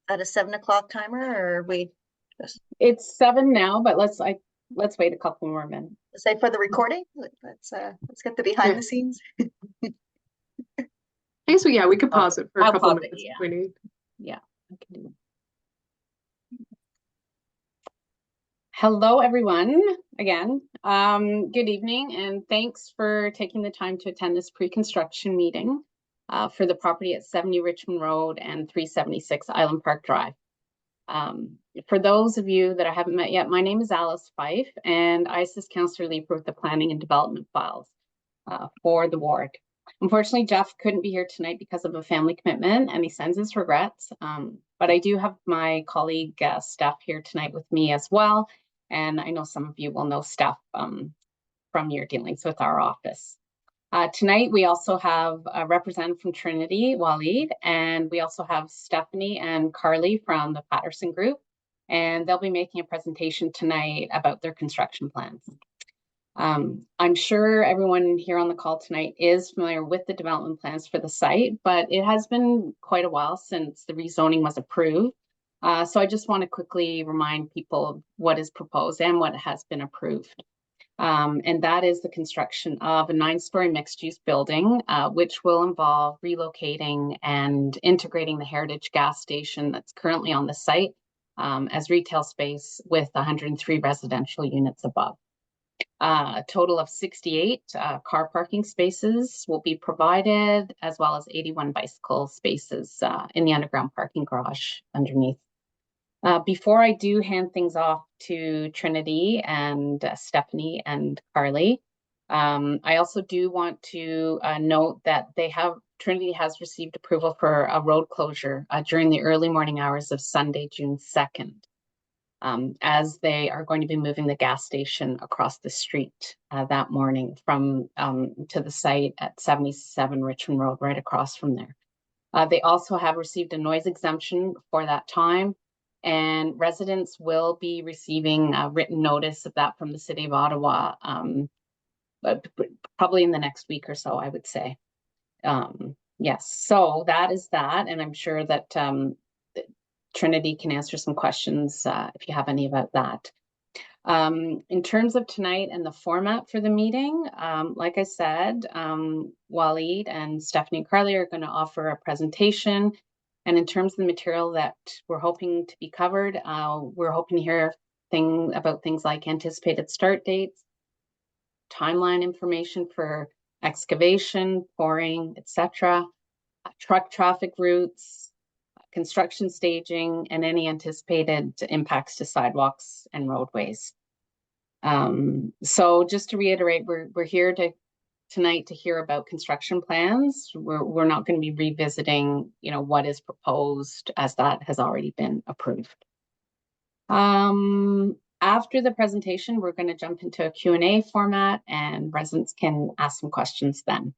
At a 7 o'clock timer, or we just It's 7 now, but let's wait a couple more minutes. say for the recording? Let's get the behind the scenes. Okay, so yeah, we could pause it for a couple minutes if we need. Yeah, I can do that. Hello, everyone. Again, good evening, and thanks for taking the time to attend this pre-construction meeting for the property at 70 Richmond Road and 376 Island Park Drive. For those of you that I haven't met yet, my name is Alice Fife, and I assist Councillor Leeper with the planning and development files for the ward. Unfortunately, Jeff couldn't be here tonight because of a family commitment, and he sends his regrets. But I do have my colleague Steph here tonight with me as well, and I know some of you will know Steph from your dealings with our office. Tonight, we also have a representative from Trinity, Waleed, and we also have Stephanie and Carly from the Patterson Group, and they'll be making a presentation tonight about their construction plans. I'm sure everyone here on the call tonight is familiar with the development plans for the site, but it has been quite a while since the rezoning was approved. So I just want to quickly remind people of what is proposed and what has been approved. And that is the construction of a 9-story mixed-use building, which will involve relocating and integrating the Heritage gas station that's currently on the site as retail space with 103 residential units above. A total of 68 car parking spaces will be provided, as well as 81 bicycle spaces in the underground parking garage underneath. Before I do hand things off to Trinity and Stephanie and Carly, I also do want to note that Trinity has received approval for a road closure during the early morning hours of Sunday, June 2nd, as they are going to be moving the gas station across the street that morning from to the site at 77 Richmond Road, right across from there. They also have received a noise exemption for that time, and residents will be receiving a written notice of that from the City of Ottawa, but probably in the next week or so, I would say. Yes, so that is that, and I'm sure that Trinity can answer some questions if you have any about that. In terms of tonight and the format for the meeting, like I said, Waleed and Stephanie and Carly are going to offer a presentation. And in terms of the material that we're hoping to be covered, we're hoping to hear about things like anticipated start dates, timeline information for excavation, pouring, etc., truck traffic routes, construction staging, and any anticipated impacts to sidewalks and roadways. So just to reiterate, we're here tonight to hear about construction plans. We're not going to be revisiting, what is proposed, as that has already been approved. After the presentation, we're going to jump into a Q&A format, and residents can ask some questions then.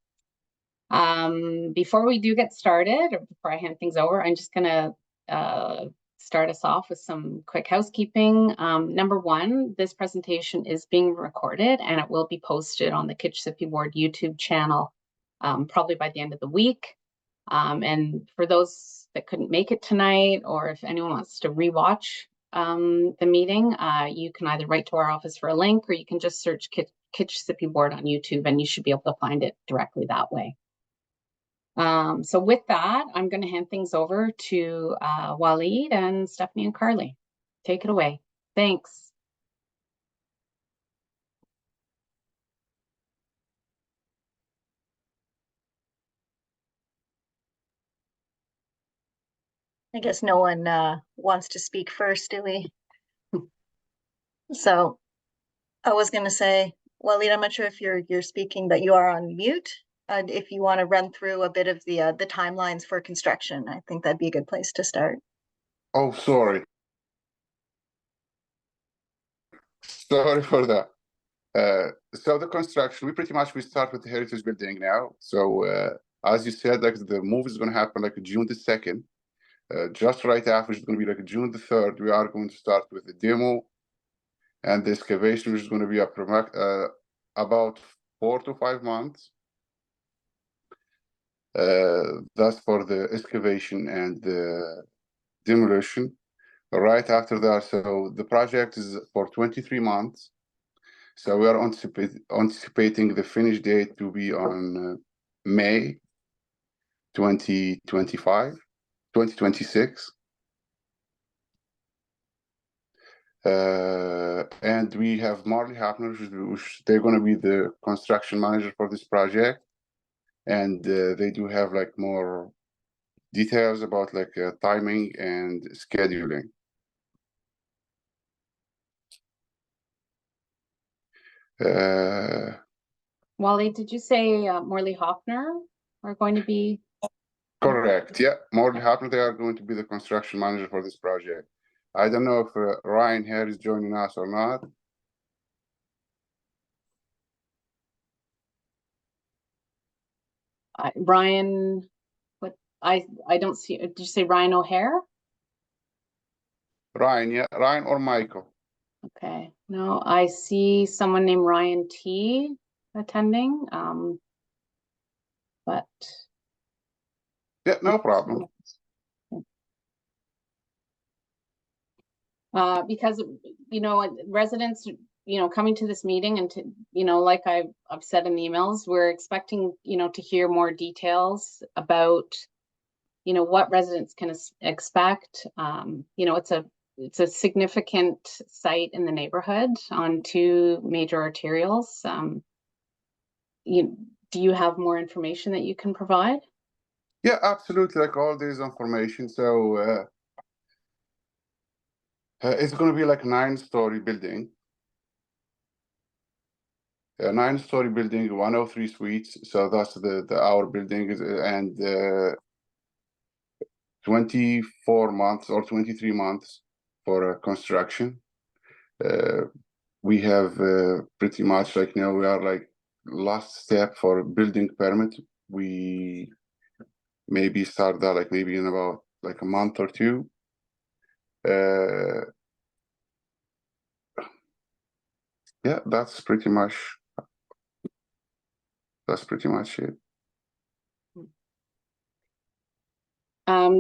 Before we do get started, or before I hand things over, I'm just going to start us off with some quick housekeeping. Number one, this presentation is being recorded, and it will be posted on the Kitchissippi Ward YouTube channel probably by the end of the week. And for those that couldn't make it tonight, or if anyone wants to rewatch the meeting, you can either write to our office for a link, or you can just search Kitchissippi Ward on YouTube, and you should be able to find it directly that way. So with that, I'm going to hand things over to Waleed and Stephanie and Carly. Take it away. Thanks. I guess no one wants to speak first, do we? So I was going to say, Waleed, I'm not sure if you're speaking, but you are on mute. If you want to run through a bit of the timelines for construction, I think that'd be a good place to start. Oh, sorry. Sorry for that. So the construction, we start with the heritage building now. So as you said, like the move is going to happen like June the 2nd. Just right after, it's going to be like June the 3rd. We are going to start with the demo and the excavation, which is going to be about 4 to 5 months. That's for the excavation and the demolition. Right after that, so the project is for 23 months. So we are anticipating the finish date to be on May 2025, 2026. And we have Marley Hapner, which they're going to be the construction manager for this project. And they do have like more details about like timing and scheduling. Wally, did you say Morley Hoffner are going to be? Correct. Yeah, Morley Hapner, they are going to be the construction manager for this project. I don't know if Ryan here is joining us or not. Ryan, what I don't see. Did you say Ryan O'Hare? Ryan, yeah, Ryan or Michael. Okay, no, I see someone named Ryan T attending. But yeah, no problem. Because residents, coming to this meeting and to, like I've said in the emails, we're expecting, to hear more details about, what residents can expect. It's a significant site in the neighborhood on two major arterials. Do you have more information that you can provide? Yeah, absolutely. Like all this information. So it's going to be like a 9-story building. A 9-story building, 103 suites. So that's our building is, and 24 months or 23 months for construction. We have pretty much like now we are like last step for building permit. We maybe start that like maybe in about like a month or two. Yeah, that's pretty much it.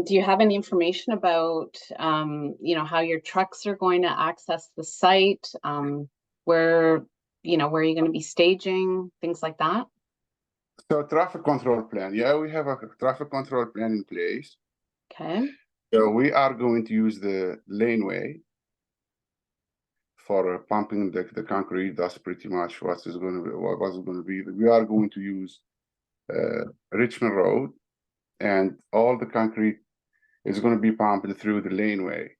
Do you have any information about, how your trucks are going to access the site? Where are you going to be staging, things like that? So traffic control plan. Yeah, we have a traffic control plan in place. Okay. So we are going to use the laneway for pumping the concrete. That's pretty much what's going to be. We are going to use Richmond Road, and all the concrete is going to be pumped through the laneway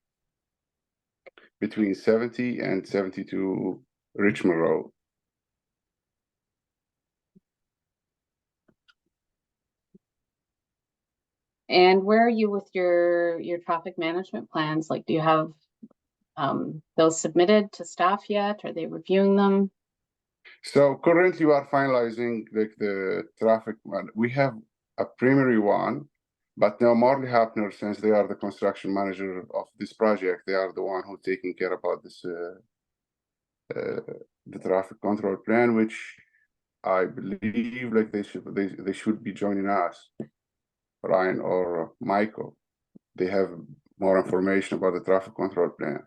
between 70 and 72 Richmond Road. And where are you with your traffic management plans? Like, do you have those submitted to staff yet? Are they reviewing them? So currently we are finalizing like the traffic one. We have a primary one, but now Marley Hapner, since they are the construction manager of this project, they are the one who's taking care about this the traffic control plan, which I believe like they should be joining us, Ryan or Michael. They have more information about the traffic control plan.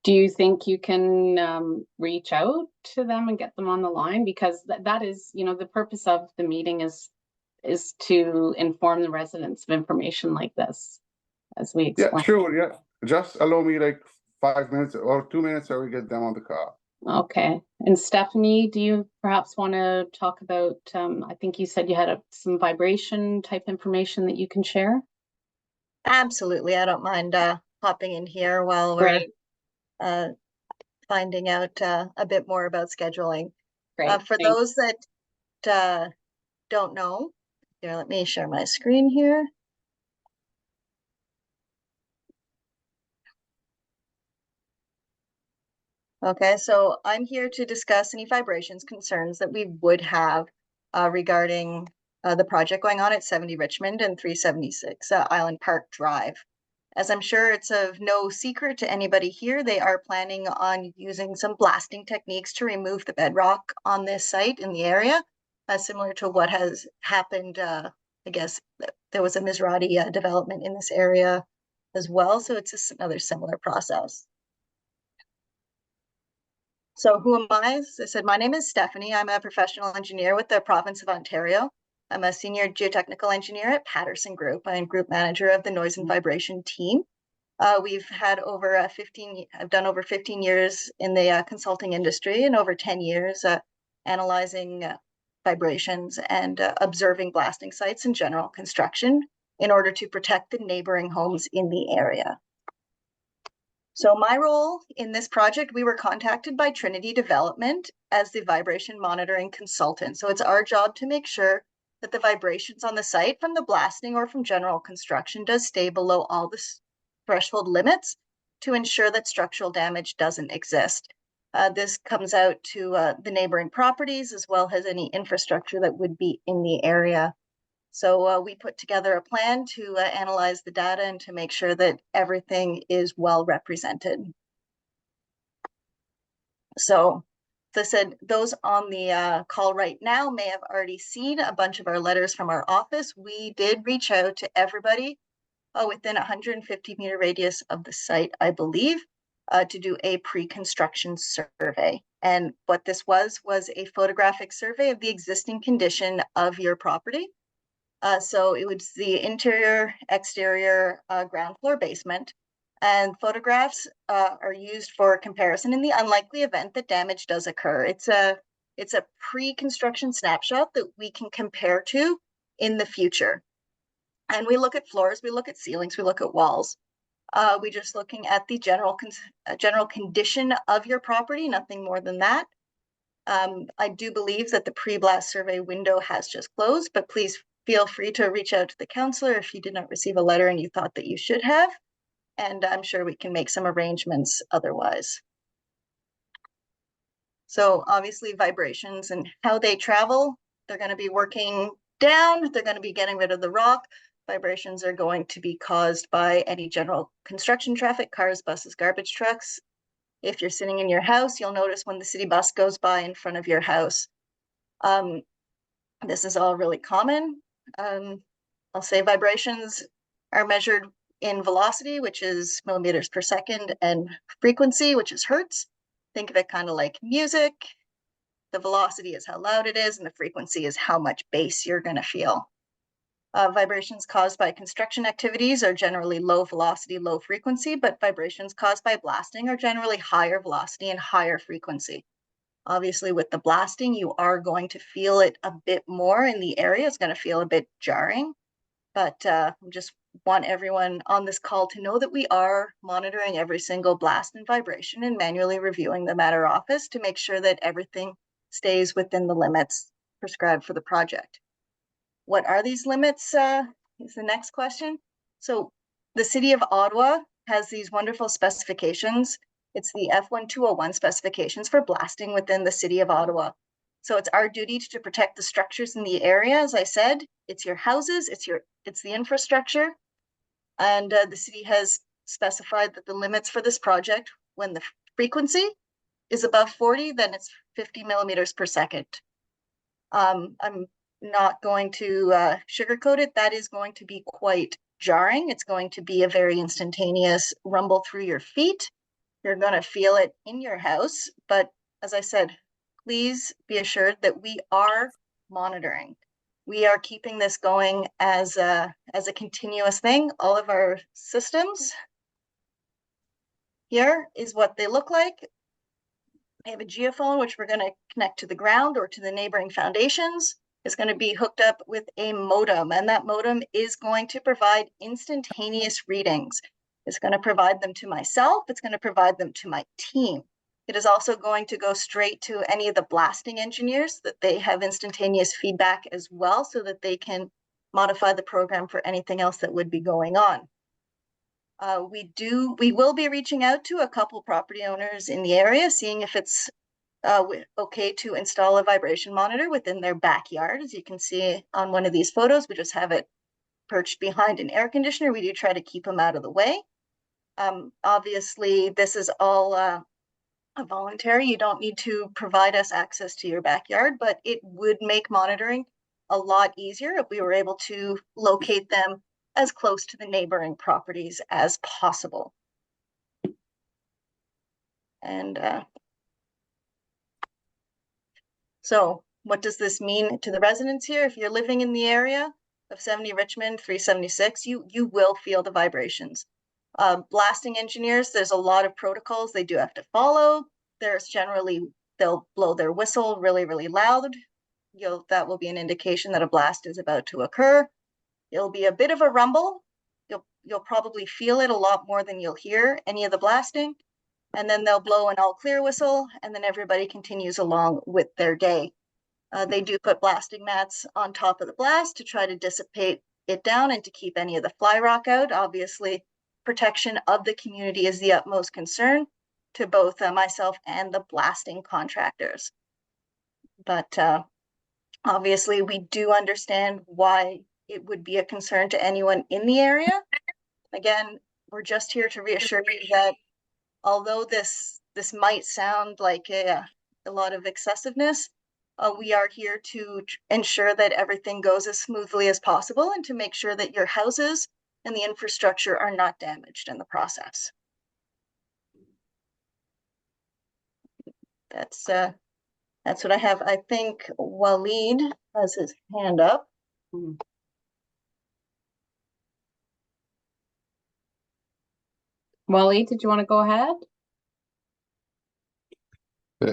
Do you think you can reach out to them and get them on the line? Because that is, the purpose of the meeting is to inform the residents of information like this, as we explained. Yeah, sure. Yeah, just allow me like 5 minutes or 2 minutes, so we get them on the car. Okay. And Stephanie, do you perhaps want to talk about, I think you said you had some vibration type information that you can share? Absolutely. I don't mind hopping in here while we're finding out a bit more about scheduling. For those that don't know, here, let me share my screen here. Okay, so I'm here to discuss any vibrations concerns that we would have regarding the project going on at 70 Richmond and 376 Island Park Drive. As I'm sure it's of no secret to anybody here, they are planning on using some blasting techniques to remove the bedrock on this site in the area, similar to what has happened I guess there was a Mizrahi development in this area as well. So it's just another similar process. So who am I? As I said, my name is Stephanie. I'm a professional engineer with the province of Ontario. I'm a senior geotechnical engineer at Patterson Group. I'm group manager of the noise and vibration team. We've had over I've done over 15 years in the consulting industry and over 10 years analyzing vibrations and observing blasting sites and general construction in order to protect the neighboring homes in the area. So my role in this project, we were contacted by Trinity Development as the vibration monitoring consultant. So it's our job to make sure that the vibrations on the site from the blasting or from general construction does stay below all the threshold limits to ensure that structural damage doesn't exist. This comes out to the neighboring properties as well as any infrastructure that would be in the area. So we put together a plan to analyze the data and to make sure that everything is well represented. So as I said, those on the call right now may have already seen a bunch of our letters from our office. We did reach out to everybody within 150-meter radius of the site, I believe, to do a pre-construction survey. And what this was a photographic survey of the existing condition of your property. So it was the interior, exterior, ground floor, basement, and photographs are used for comparison in the unlikely event that damage does occur. It's a pre-construction snapshot that we can compare to in the future. And we look at floors, we look at ceilings, we look at walls. We're just looking at the general condition of your property, nothing more than that. I do believe that the pre-blast survey window has just closed, but please feel free to reach out to the counselor if you did not receive a letter and you thought that you should have. And I'm sure we can make some arrangements otherwise. So obviously vibrations and how they travel, they're going to be working down, they're going to be getting rid of the rock. Vibrations are going to be caused by any general construction traffic, cars, buses, garbage trucks. If you're sitting in your house, you'll notice when the city bus goes by in front of your house. This is all really common. I'll say vibrations are measured in velocity, which is millimeters per second, and frequency, which is hertz. Think of it kind of like music. The velocity is how loud it is, and the frequency is how much bass you're going to feel. Vibrations caused by construction activities are generally low velocity, low frequency, but vibrations caused by blasting are generally higher velocity and higher frequency. Obviously, with the blasting, you are going to feel it a bit more in the area. It's going to feel a bit jarring, but I just want everyone on this call to know that we are monitoring every single blast and vibration and manually reviewing them at our office to make sure that everything stays within the limits prescribed for the project. What are these limits is the next question. So the City of Ottawa has these wonderful specifications. It's the F1201 specifications for blasting within the City of Ottawa. So it's our duty to protect the structures in the area. As I said, it's your houses, it's the infrastructure. And the city has specified that the limits for this project, when the frequency is above 40, then it's 50 millimeters per second. I'm not going to sugarcoat it. That is going to be quite jarring. It's going to be a very instantaneous rumble through your feet. You're going to feel it in your house. But as I said, please be assured that we are monitoring. We are keeping this going as a continuous thing. All of our systems here is what they look like. We have a geophone, which we're going to connect to the ground or to the neighboring foundations. It's going to be hooked up with a modem, and that modem is going to provide instantaneous readings. It's going to provide them to myself. It's going to provide them to my team. It is also going to go straight to any of the blasting engineers that they have instantaneous feedback as well, so that they can modify the program for anything else that would be going on. We will be reaching out to a couple property owners in the area, seeing if it's okay to install a vibration monitor within their backyard. As you can see on one of these photos, we just have it perched behind an air conditioner. We do try to keep them out of the way. Obviously, this is all voluntary. You don't need to provide us access to your backyard, but it would make monitoring a lot easier if we were able to locate them as close to the neighboring properties as possible. And so what does this mean to the residents here? If you're living in the area of 70 Richmond, 376, you will feel the vibrations. Blasting engineers, there's a lot of protocols they do have to follow. There's generally, they'll blow their whistle really, really loud. That will be an indication that a blast is about to occur. It'll be a bit of a rumble. You'll probably feel it a lot more than you'll hear any of the blasting. And then they'll blow an all clear whistle, and then everybody continues along with their day. They do put blasting mats on top of the blast to try to dissipate it down and to keep any of the fly rock out. Obviously, protection of the community is the utmost concern to both myself and the blasting contractors. But obviously, we do understand why it would be a concern to anyone in the area. Again, we're just here to reassure you that although this might sound like a lot of excessiveness, we are here to ensure that everything goes as smoothly as possible and to make sure that your houses and the infrastructure are not damaged in the process. That's what I have. I think Waleed has his hand up. Waleed, did you want to go ahead?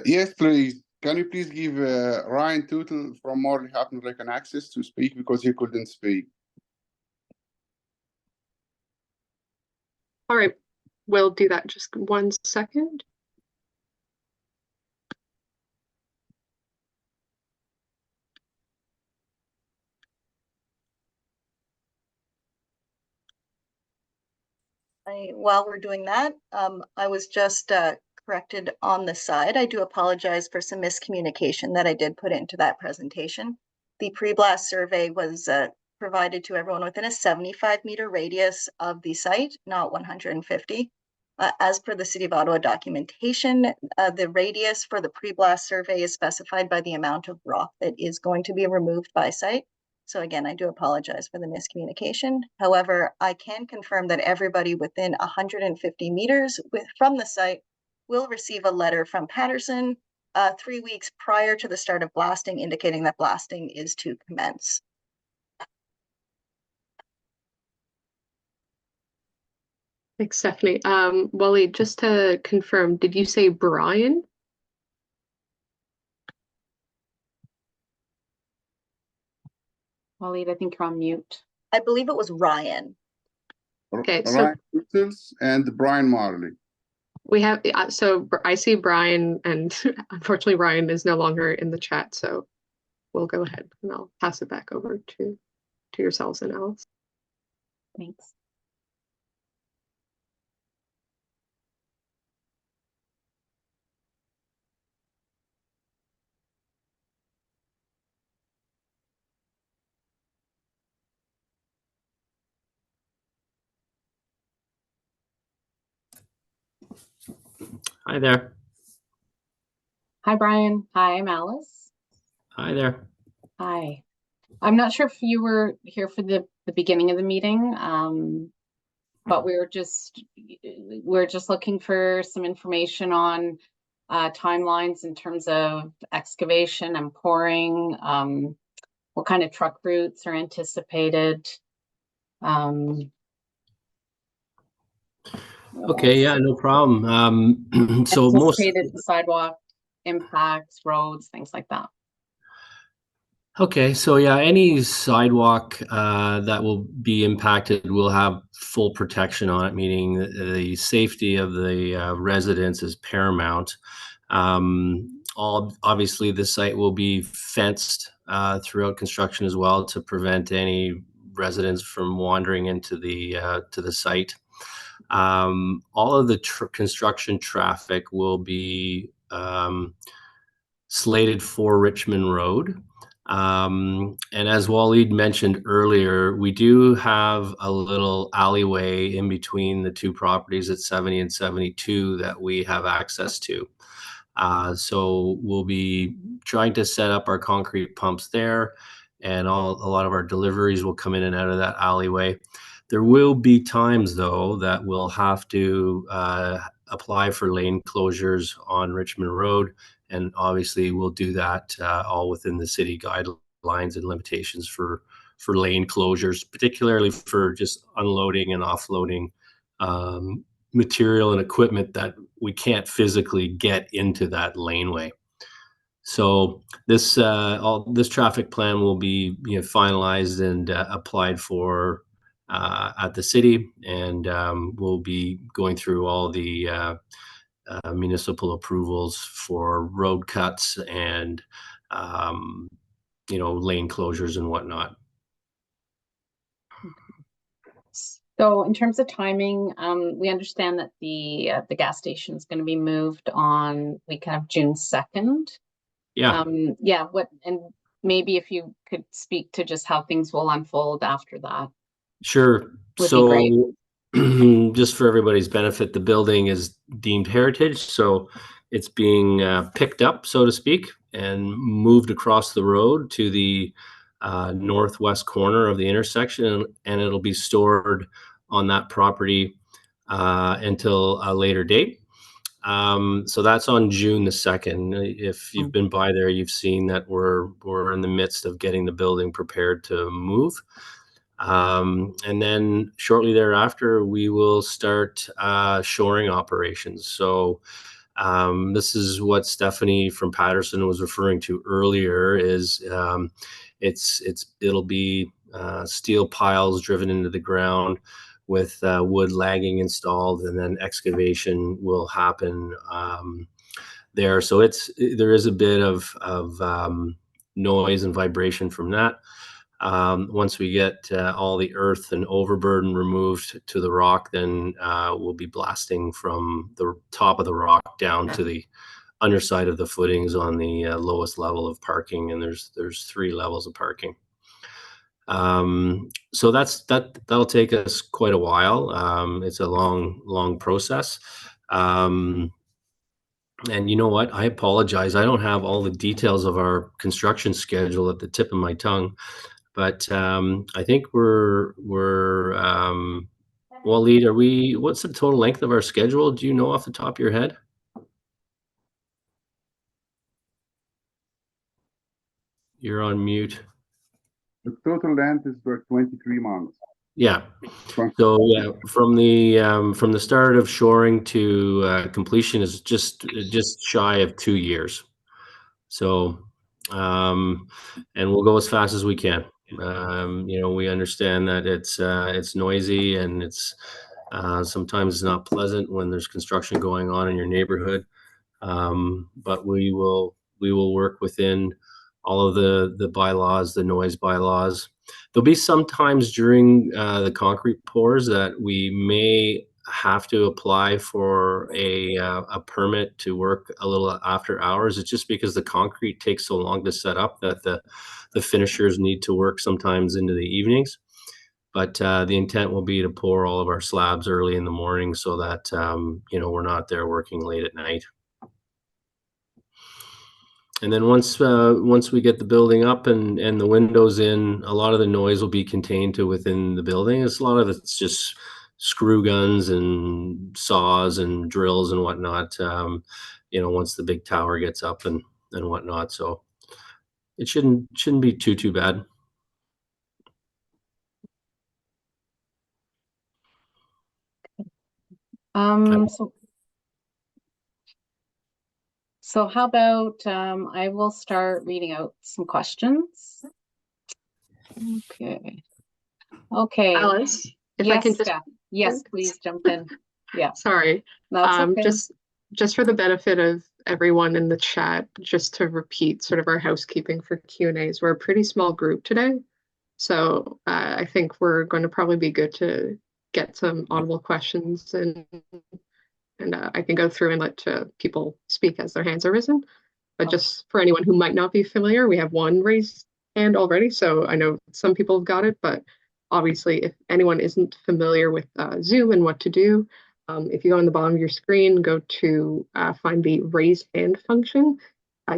Yes, please. Can you please give Ryan Tootle from Morley Happenreck an access to speak because he couldn't speak? All right, we'll do that. Just 1 second. While we're doing that, I was just corrected on the side. I do apologize for some miscommunication that I did put into that presentation. The pre-blast survey was provided to everyone within a 75-meter radius of the site, not 150. As per the City of Ottawa documentation, the radius for the pre-blast survey is specified by the amount of rock that is going to be removed by site. So again, I do apologize for the miscommunication. However, I can confirm that everybody within 150 meters from the site will receive a letter from Patterson 3 weeks prior to the start of blasting, indicating that blasting is to commence. Thanks, Stephanie. Wally, just to confirm, did you say Brian? Waleed, I think you're on mute. I believe it was Ryan. Okay, so Ryan Tootles and Brian Marley. we have, so I see Brian, and unfortunately Ryan is no longer in the chat, so we'll go ahead and I'll pass it back over to yourselves and Alice. Thanks. Hi there. Hi, Brian. Hi, I'm Alice. Hi there. Hi. I'm not sure if you were here for the beginning of the meeting, but we're just looking for some information on timelines in terms of excavation and pouring, what kind of truck routes are anticipated. Okay, yeah, no problem. So most anticipated sidewalk impacts, roads, things like that. okay, so yeah, any sidewalk that will be impacted will have full protection on it, meaning the safety of the residents is paramount. Obviously, the site will be fenced throughout construction as well to prevent any residents from wandering into the to the site. All of the construction traffic will be slated for Richmond Road. And as Waleed mentioned earlier, we do have a little alleyway in between the two properties at 70 and 72 that we have access to. So we'll be trying to set up our concrete pumps there. and a lot of our deliveries will come in and out of that alleyway. There will be times, though, that we'll have to apply for lane closures on Richmond Road, and obviously we'll do that all within the city guidelines and limitations for lane closures, particularly for just unloading and offloading material and equipment that we can't physically get into that laneway. So this traffic plan will be finalized and applied for at the city, and we'll be going through all the municipal approvals for road cuts and lane closures and whatnot. So in terms of timing, we understand that the gas station is going to be moved on weekend of June 2nd. Yeah. Yeah, and maybe if you could speak to just how things will unfold after that. Sure. Would be great. Just for everybody's benefit, the building is deemed heritage, so it's being picked up, so to speak, and moved across the road to the northwest corner of the intersection, and it'll be stored on that property until a later date. So that's on June the 2nd. If you've been by there, you've seen that we're in the midst of getting the building prepared to move. And then shortly thereafter, we will start shoring operations. So this is what Stephanie from Patterson was referring to earlier. It'll be steel piles driven into the ground with wood lagging installed, and then excavation will happen there. So there is a bit of noise and vibration from that. Once we get all the earth and overburden removed to the rock, then we'll be blasting from the top of the rock down to the underside of the footings on the lowest level of parking, and there's 3 levels of parking. So that'll take us quite a while. It's a long process. And you know what? I apologize. I don't have all the details of our construction schedule at the tip of my tongue. But I think Waleed, what's the total length of our schedule? Do you know off the top of your head? You're on mute. The total length is for 23 months. Yeah. So yeah, from the start of shoring to completion is just shy of 2 years. So and we'll go as fast as we can. We understand that it's noisy, and it's sometimes it's not pleasant when there's construction going on in your neighborhood. But we will work within all of the bylaws, the noise bylaws. There'll be some times during the concrete pours that we may have to apply for a permit to work a little after hours. It's just because the concrete takes so long to set up that the finishers need to work sometimes into the evenings. But the intent will be to pour all of our slabs early in the morning so that we're not there working late at night. And then once we get the building up and the windows in, a lot of the noise will be contained to within the building. A lot of it's just screw guns and saws and drills and whatnot. Once the big tower gets up and whatnot, so it shouldn't be too bad. So how about I will start reading out some questions. Okay. Alice, if I can just yes, please jump in. Yeah. Sorry. That's okay. Just for the benefit of everyone in the chat, just to repeat sort of our housekeeping for Q&As. We're a pretty small group today, so I think we're going to probably be good to get some audible questions, and I can go through and let people speak as their hands are risen. But just for anyone who might not be familiar, we have one raised hand already, so I know some people have got it, but obviously if anyone isn't familiar with Zoom and what to do, if you go on the bottom of your screen, go to find the raise hand function,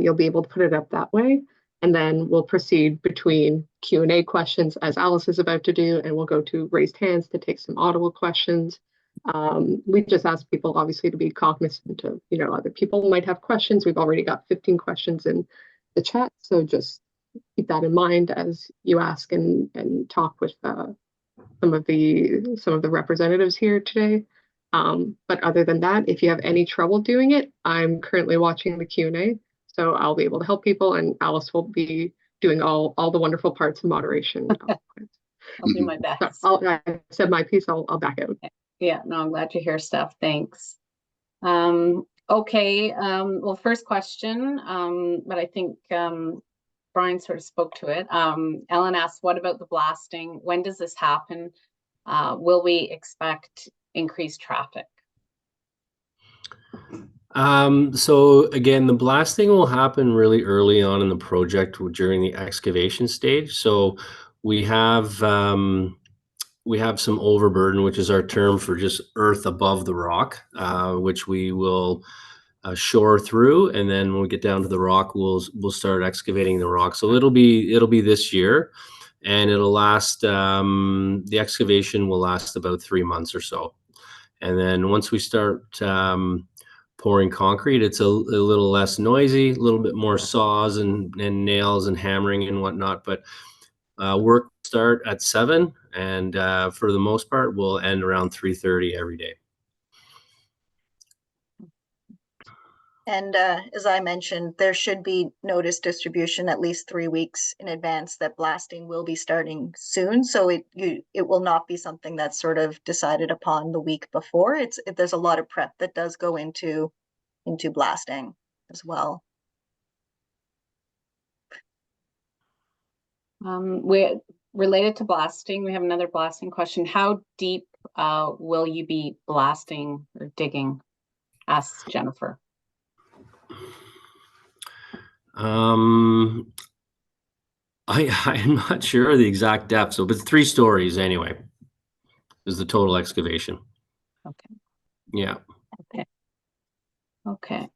you'll be able to put it up that way. And then we'll proceed between Q&A questions as Alice is about to do, and we'll go to raised hands to take some audible questions. We just ask people obviously to be cognizant of, other people might have questions. We've already got 15 questions in the chat, so just keep that in mind as you ask and talk with some of the representatives here today. But other than that, if you have any trouble doing it, I'm currently watching the Q&A, so I'll be able to help people, and Alice will be doing all the wonderful parts of moderation. I'll do my best. I said my piece, I'll back out. Yeah, no, I'm glad to hear stuff. Thanks. Okay, well, first question, but I think Brian sort of spoke to it. Ellen asked, what about the blasting? When does this happen? Will we expect increased traffic? So again, the blasting will happen really early on in the project during the excavation stage. So we have some overburden, which is our term for just earth above the rock, which we will shore through, and then when we get down to the rock, we'll start excavating the rock. So it'll be this year, and it'll last. The excavation will last about 3 months or so, and then once we start pouring concrete, it's a little less noisy, a little bit more saws and nails and hammering and whatnot. But work start at 7, and for the most part, we'll end around 3:30 every day. And as I mentioned, there should be notice distribution at least 3 weeks in advance that blasting will be starting soon. So it will not be something that's sort of decided upon the week before. There's a lot of prep that does go into blasting as well. We related to blasting, we have another blasting question. How deep will you be blasting or digging? Asks Jennifer. I'm not sure of the exact depth, so but 3 stories anyway is the total excavation. Okay. Yeah. Okay. Okay.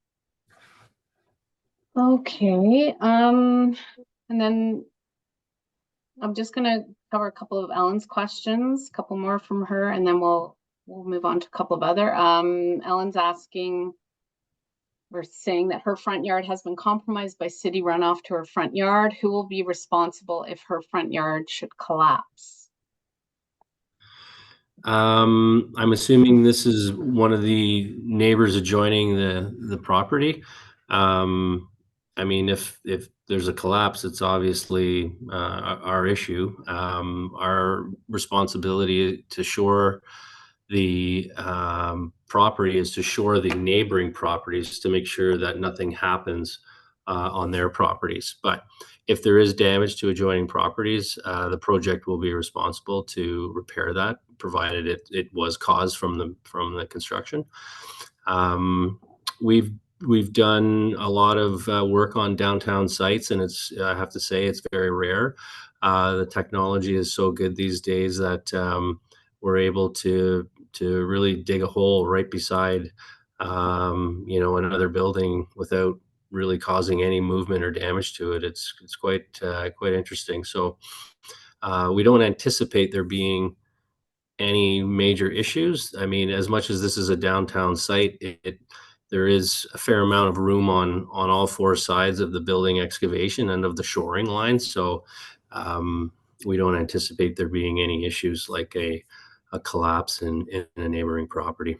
Okay. And then I'm just gonna cover a couple of Ellen's questions, a couple more from her, and then we'll move on to a couple of other. Ellen's asking, we're saying that her front yard has been compromised by city runoff to her front yard. Who will be responsible if her front yard should collapse? I'm assuming this is one of the neighbors adjoining the property. I mean, if there's a collapse, it's obviously our issue. Our responsibility to shore the property is to shore the neighboring properties to make sure that nothing happens on their properties. But if there is damage to adjoining properties, the project will be responsible to repair that, provided it was caused from the construction. We've done a lot of work on downtown sites, and I have to say it's very rare. The technology is so good these days that we're able to really dig a hole right beside another building without really causing any movement or damage to it. It's quite interesting. So we don't anticipate there being any major issues. I mean, as much as this is a downtown site, there is a fair amount of room on all 4 sides of the building excavation and of the shoring line. So we don't anticipate there being any issues like a collapse in a neighboring property.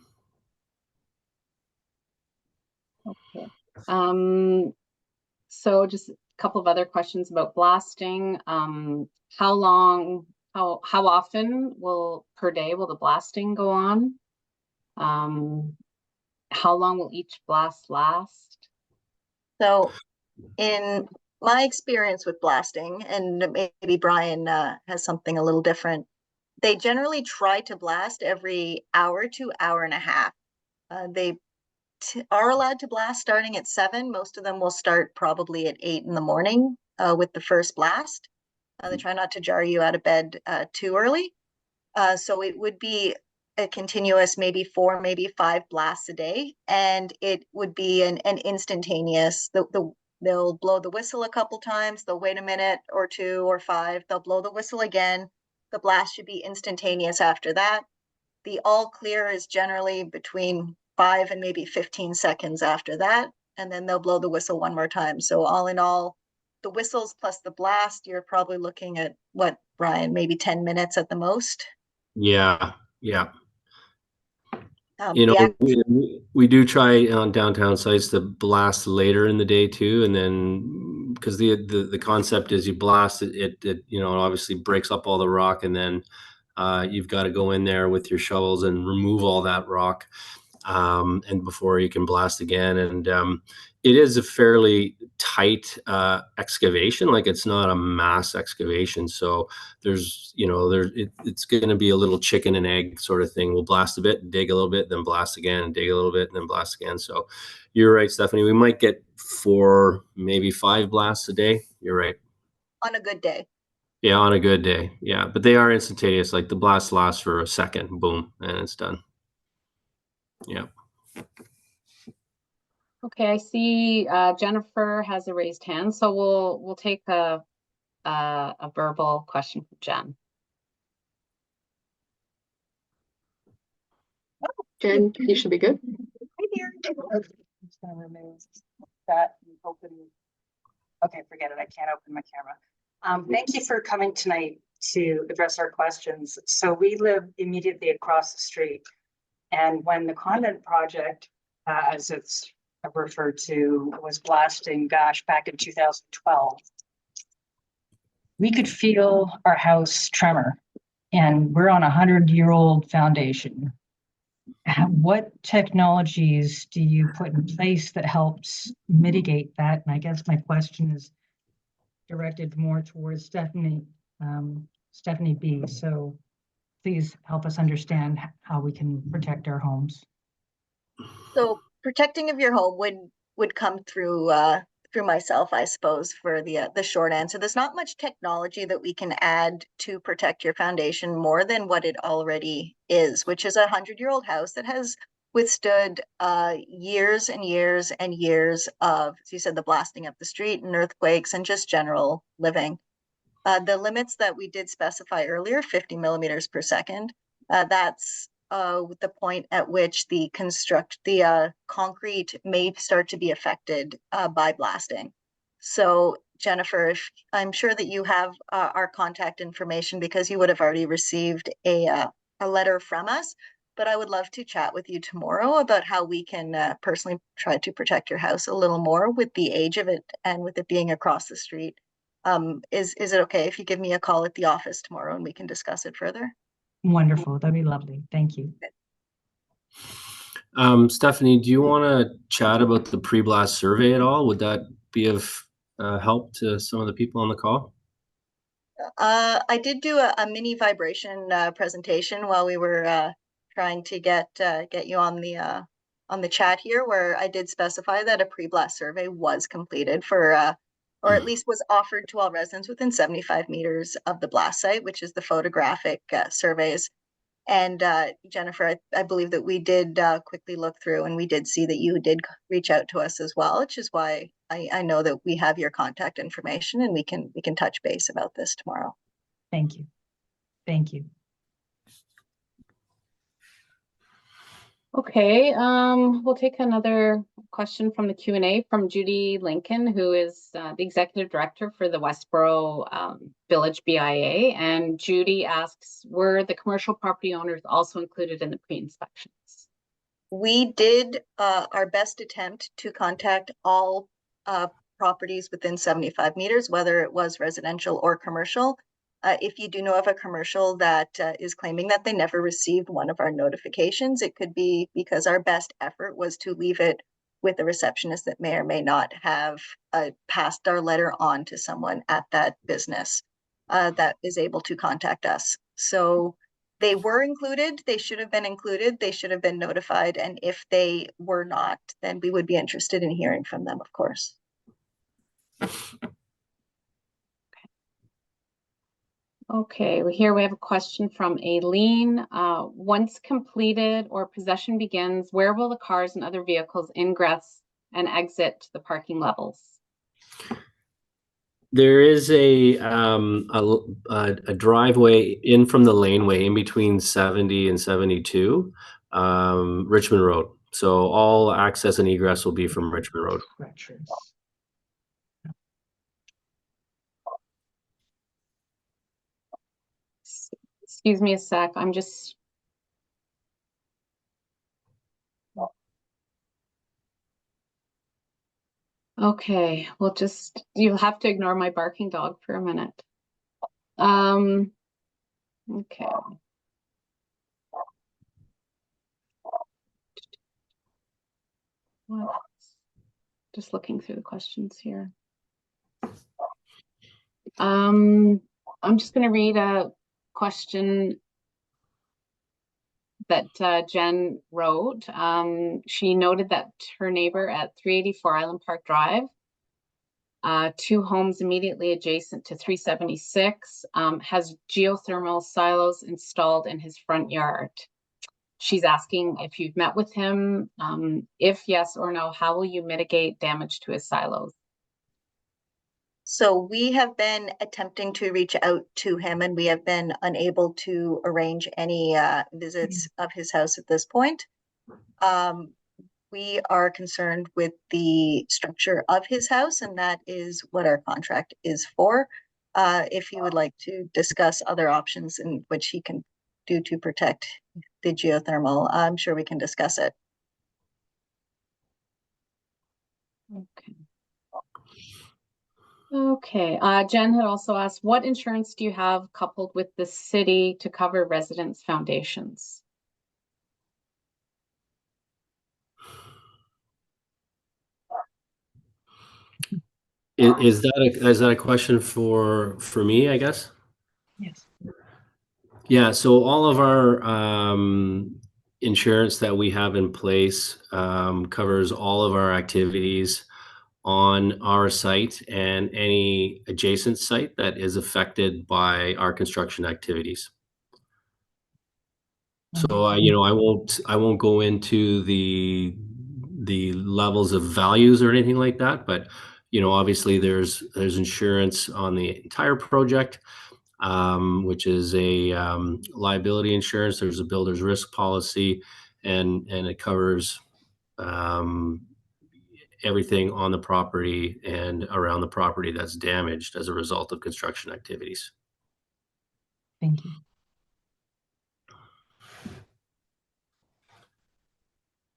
Okay. So just a couple of other questions about blasting. How often per day will the blasting go on? How long will each blast last? So in my experience with blasting, and maybe Brian has something a little different, they generally try to blast every hour to hour and a half. They are allowed to blast starting at 7. Most of them will start probably at 8 in the morning with the first blast. They try not to jar you out of bed too early. So it would be a continuous, maybe 4, maybe 5 blasts a day, and it would be an instantaneous. The They'll blow the whistle a couple times, they'll wait a minute or 2 or 5, they'll blow the whistle again. The blast should be instantaneous after that. The all clear is generally between 5 and maybe 15 seconds after that, and then they'll blow the whistle one more time. So all in all, the whistles plus the blast, you're probably looking at what, Brian, maybe 10 minutes at the most. Yeah, yeah. The act We do try on downtown sites to blast later in the day too, and then because the concept is you blast it obviously breaks up all the rock, and then you've got to go in there with your shovels and remove all that rock, and before you can blast again. And it is a fairly tight excavation, like it's not a mass excavation, so there's it's going to be a little chicken and egg sort of thing. We'll blast a bit, dig a little bit, then blast again, and dig a little bit, and then blast again. So you're right, Stephanie, we might get 4, maybe 5 blasts a day. You're right. on a good day. Yeah, on a good day. Yeah, but they are instantaneous. Like the blast lasts for a second, boom, and it's done. Yeah. Okay, I see Jennifer has a raised hand, so we'll take a verbal question from Jen. Jen, you should be good. Right here. I'm just gonna remove that and open. Okay, forget it. I can't open my camera. Thank you for coming tonight to address our questions. So we live immediately across the street. And when the convent project, as it's referred to, was blasting, gosh, back in 2012, we could feel our house tremor. And we're on a 100-year-old foundation. What technologies do you put in place that helps mitigate that? And I guess my question is directed more towards Stephanie B. So please help us understand how we can protect our homes. So protecting of your home would come through myself, I suppose, for the short answer. There's not much technology that we can add to protect your foundation more than what it already is, which is a 100-year-old house that has withstood years and years and years of, as you said, the blasting up the street and earthquakes and just general living. The limits that we did specify earlier, 50 millimeters per second, that's the point at which the concrete may start to be affected by blasting. So Jennifer, I'm sure that you have our contact information because you would have already received a letter from us, but I would love to chat with you tomorrow about how we can personally try to protect your house a little more with the age of it and with it being across the street. Is it okay if you give me a call at the office tomorrow and we can discuss it further? Wonderful. That'd be lovely. Thank you. Stephanie, do you want to chat about the pre-blast survey at all? Would that be of help to some of the people on the call? I did do a mini vibration presentation while we were trying to get you on the chat here, where I did specify that a pre-blast survey was completed for or at least was offered to all residents within 75 meters of the blast site, which is the photographic surveys. And Jennifer, I believe that we did quickly look through, and we did see that you did reach out to us as well, which is why I know that we have your contact information, and we can touch base about this tomorrow. Thank you. Thank you. Okay, we'll take another question from the Q&A from Judy Lincoln, who is the Executive Director for the Westboro Village BIA. And Judy asks, were the commercial property owners also included in the pre-inspections? We did our best attempt to contact all properties within 75 meters, whether it was residential or commercial. If you do know of a commercial that is claiming that they never received one of our notifications, it could be because our best effort was to leave it with a receptionist that may or may not have passed our letter on to someone at that business that is able to contact us. So they were included, they should have been included, they should have been notified, and if they were not, then we would be interested in hearing from them, of course. Okay, here we have a question from Aileen. Once completed or possession begins, where will the cars and other vehicles ingress and exit the parking levels? There is a driveway in from the laneway in between 70 and 72, Richmond Road. So all access and egress will be from Richmond Road. Excuse me a sec. I'm just. Okay, well, you'll have to ignore my barking dog for a minute. Okay. What? Just looking through the questions here. I'm just going to read a question that Jen wrote. She noted that her neighbor at 384 Island Park Drive, 2 homes immediately adjacent to 376, has geothermal silos installed in his front yard. She's asking if you've met with him. If yes or no, how will you mitigate damage to his silos? So we have been attempting to reach out to him, and we have been unable to arrange any visits of his house at this point. We are concerned with the structure of his house, and that is what our contract is for. If he would like to discuss other options in which he can do to protect the geothermal, I'm sure we can discuss it. Okay. Okay, Jen had also asked, what insurance do you have coupled with the city to cover residents' foundations? Is that a question for me, I guess? Yes. Yeah, so all of our insurance that we have in place covers all of our activities on our site and any adjacent site that is affected by our construction activities. So I won't go into the levels of values or anything like that, but obviously there's insurance on the entire project, which is a liability insurance. There's a builder's risk policy, and it covers everything on the property and around the property that's damaged as a result of construction activities. Thank you.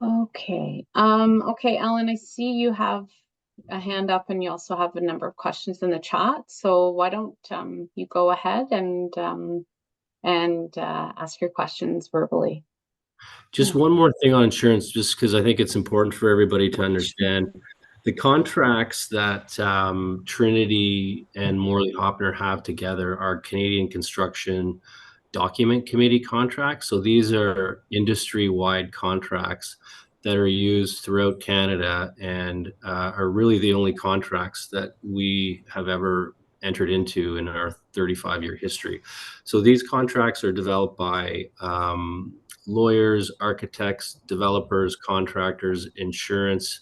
Okay. Okay, Ellen, I see you have a hand up and you also have a number of questions in the chat. So why don't you go ahead and ask your questions verbally. Just one more thing on insurance, just because I think it's important for everybody to understand. The contracts that Trinity and Morley Hopner have together are Canadian Construction Document Committee contracts. So these are industry-wide contracts that are used throughout Canada and are really the only contracts that we have ever entered into in our 35-year history. So these contracts are developed by lawyers, architects, developers, contractors, insurance,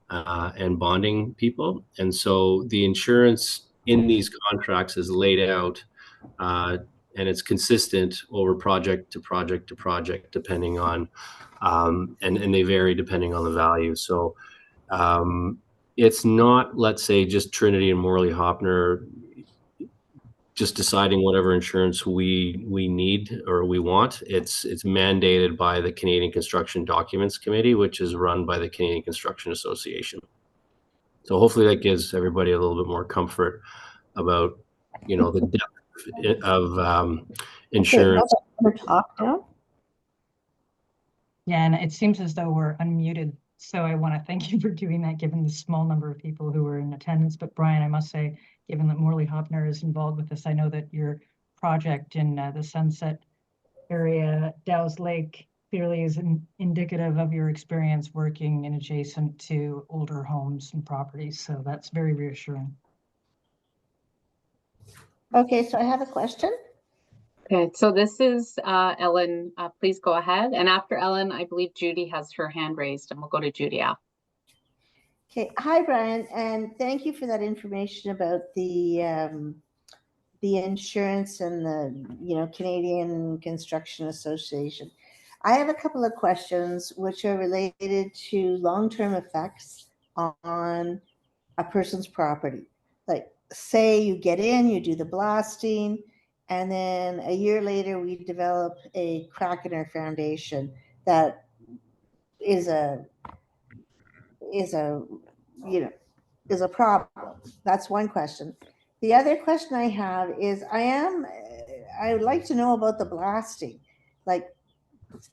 and bonding people. And so the insurance in these contracts is laid out and it's consistent over project to project to project, depending on, and they vary depending on the value. So it's not, let's say, just Trinity and Morley Hopner just deciding whatever insurance we need or we want. It's mandated by the Canadian Construction Documents Committee, which is run by the Canadian Construction Association. So hopefully that gives everybody a little bit more comfort about, the depth of insurance. We're talked now. Yeah, and it seems as though we're unmuted. So I want to thank you for doing that, given the small number of people who were in attendance. But Brian, I must say, given that Morley Hopner is involved with this, I know that your project in the Sunset area, Dow's Lake, clearly is indicative of your experience working in adjacent to older homes and properties. So that's very reassuring. Okay, so I have a question. Okay, so this is Ellen. Please go ahead. And after Ellen, I believe Judy has her hand raised, and we'll go to Judy after. Okay, hi, Brian, and thank you for that information about the insurance and the Canadian Construction Association. I have a couple of questions which are related to long-term effects on a person's property. Like, say you get in, you do the blasting, and then a year later we develop a crack in our foundation that is a is a you know is a problem. That's one question. The other question I have is I would like to know about the blasting. Like,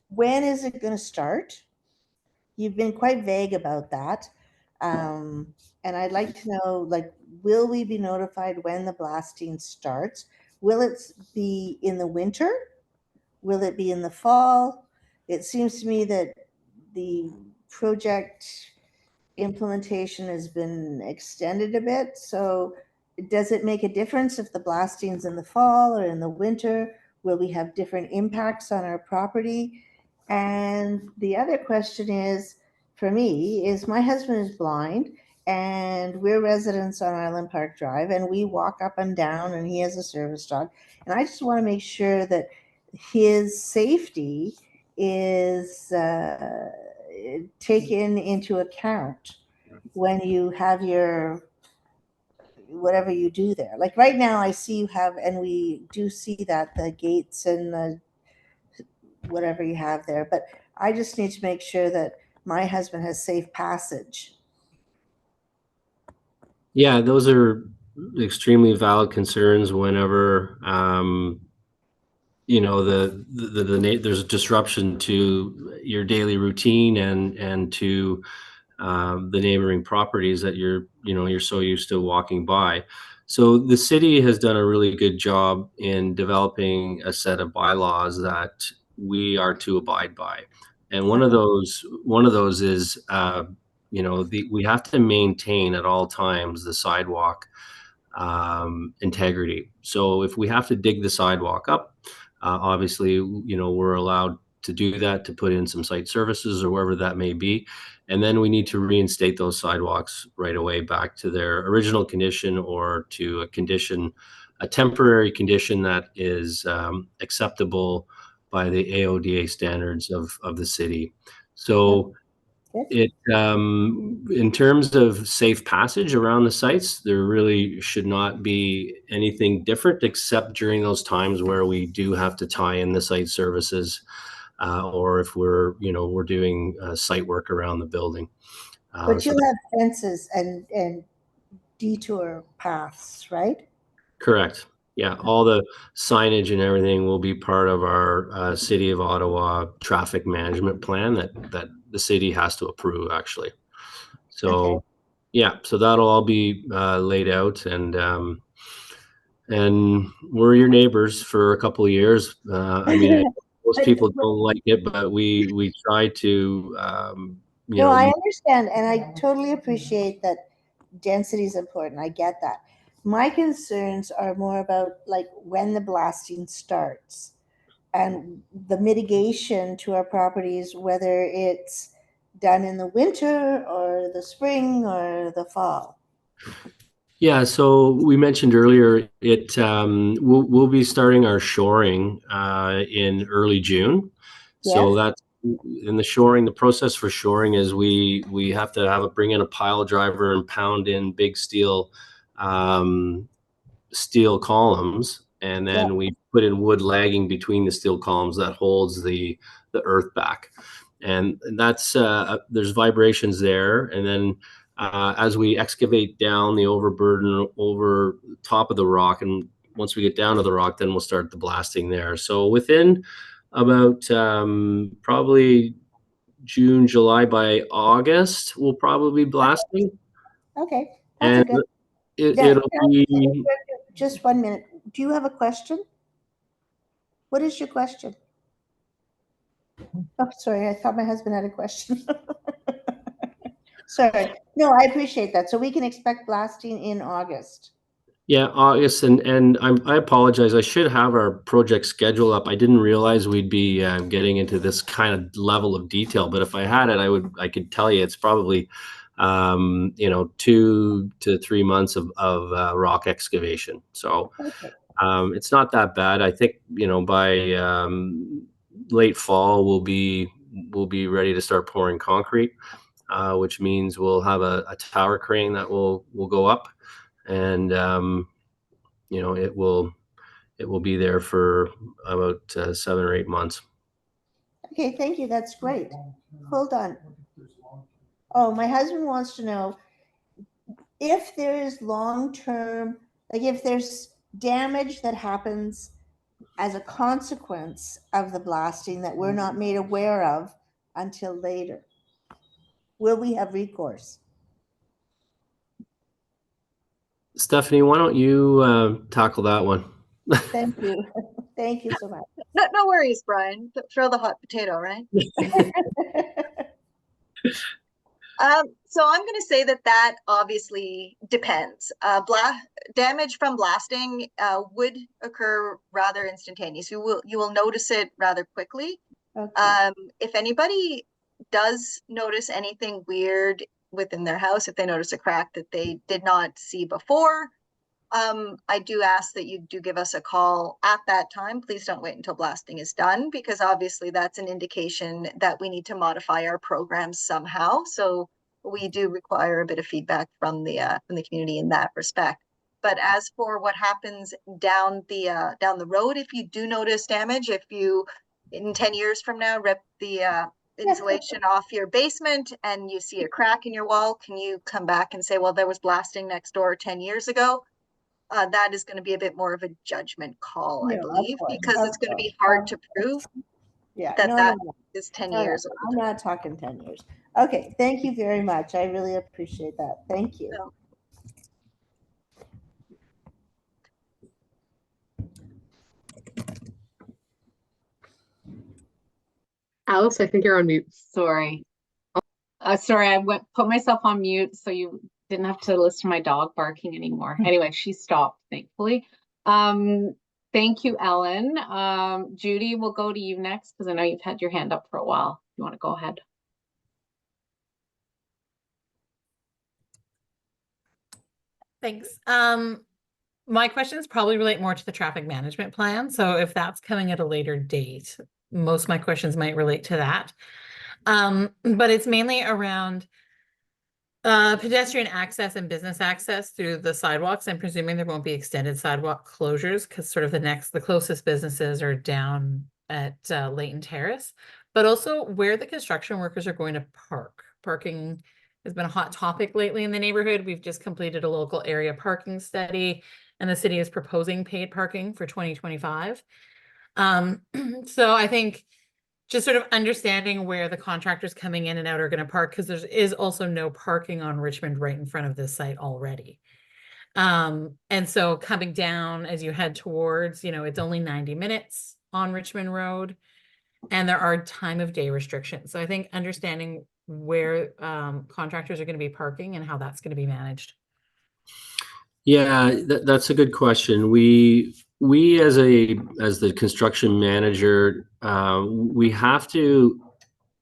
when is it going to start? You've been quite vague about that. And I'd like to know, like, will we be notified when the blasting starts? Will it be in the winter? Will it be in the fall? It seems to me that the project implementation has been extended a bit. So does it make a difference if the blasting's in the fall or in the winter? Will we have different impacts on our property? And the other question is, for me, is my husband is blind and we're residents on Island Park Drive and we walk up and down and he has a service dog. And I just want to make sure that his safety is taken into account when you have your whatever you do there. Like right now, I see you have, and we do see that the gates and the whatever you have there, but I just need to make sure that my husband has safe passage. Yeah, those are extremely valid concerns whenever there's a disruption to your daily routine and to the neighboring properties that you're so used to walking by. So the city has done a really good job in developing a set of bylaws that we are to abide by. And one of those is we have to maintain at all times the sidewalk integrity. So if we have to dig the sidewalk up, obviously, we're allowed to do that, to put in some site services or wherever that may be. And then we need to reinstate those sidewalks right away back to their original condition or to a temporary condition that is acceptable by the AODA standards of the city. So in terms of safe passage around the sites, there really should not be anything different except during those times where we do have to tie in the site services, or if we're doing site work around the building. But you'll have fences and detour paths, right? Correct. Yeah, all the signage and everything will be part of our City of Ottawa traffic management plan that the city has to approve, actually. So, Okay. yeah, so that'll all be laid out, and we're your neighbors for a couple of years. I mean, most people don't like it, but we try to, No, I understand, and I totally appreciate that density is important. I get that. My concerns are more about like when the blasting starts and the mitigation to our properties, whether it's done in the winter or the spring or the fall. Yeah, so we mentioned earlier we'll be starting our shoring in early June. So Yes. that's in the shoring. The process for shoring is we have to bring in a pile driver and pound in big steel columns, and then we put in wood lagging between the steel columns that holds the earth back, and that's there's vibrations there, and then as we excavate down the overburden over top of the rock, and once we get down to the rock, then we'll start the blasting there. So within about probably June, July, by August, we'll probably be blasting. Okay, that's And a good. it'll be. Just 1 minute. Do you have a question? What is your question? Oh, sorry. I thought my husband had a question. Sorry. No, I appreciate that. So we can expect blasting in August. Yeah, August, and I apologize. I should have our project schedule up. I didn't realize we'd be getting into this kind of level of detail. But if I had it, I could tell you it's probably you know, 2 to 3 months of rock excavation. So Okay. it's not that bad. I think, you know, by late fall we'll be ready to start pouring concrete, which means we'll have a tower crane that will go up, and you know, it will be there for about 7 or 8 months. Okay, thank you. That's great. Hold on. Oh, my husband wants to know if there is long-term, like if there's damage that happens as a consequence of the blasting that we're not made aware of until later. Will we have recourse? Stephanie, why don't you tackle that one? Thank you. Thank you so much. No worries, Brian. Throw the hot potato, right? So I'm going to say that obviously depends. Damage from blasting would occur rather instantaneous. You will notice it rather quickly. Okay. If anybody does notice anything weird within their house, if they notice a crack that they did not see before, I do ask that you do give us a call at that time. Please don't wait until blasting is done, because obviously that's an indication that we need to modify our programs somehow. So we do require a bit of feedback from the community in that respect. But as for what happens down the road, if you do notice damage, if you in 10 years from now rip the insulation off your basement and you see a crack in your wall, can you come back and say, well, there was blasting next door 10 years ago? That is going to be a bit more of a judgment call, I No, of believe, course, because of it's going to be course, hard of to prove Yeah, that no, that no, no. is 10 No, no, years I'm old. not talking 10 years. Okay, thank you very much. I really appreciate that. Thank you. So, Alice, I think you're on mute. Sorry. Sorry, I put myself on mute so you didn't have to listen to my dog barking anymore. Anyway, she stopped, thankfully. Thank you, Ellen. Judy, we'll go to you next because I know you've had your hand up for a while. You want to go ahead? Thanks. My questions probably relate more to the traffic management plan. So if that's coming at a later date, most of my questions might relate to that. But it's mainly around pedestrian access and business access through the sidewalks. I'm presuming there won't be extended sidewalk closures because sort of the closest businesses are down at Leighton Terrace, but also where the construction workers are going to park. Parking has been a hot topic lately in the neighborhood. We've just completed a local area parking study, and the city is proposing paid parking for 2025. So I think just sort of understanding where the contractors coming in and out are going to park, because there is also no parking on Richmond right in front of this site already. And so coming down as you head towards, you know, it's only 90 minutes on Richmond Road, and there are time of day restrictions. So I think understanding where contractors are going to be parking and how that's going to be managed. Yeah, that's a good question. We as the construction manager, we have to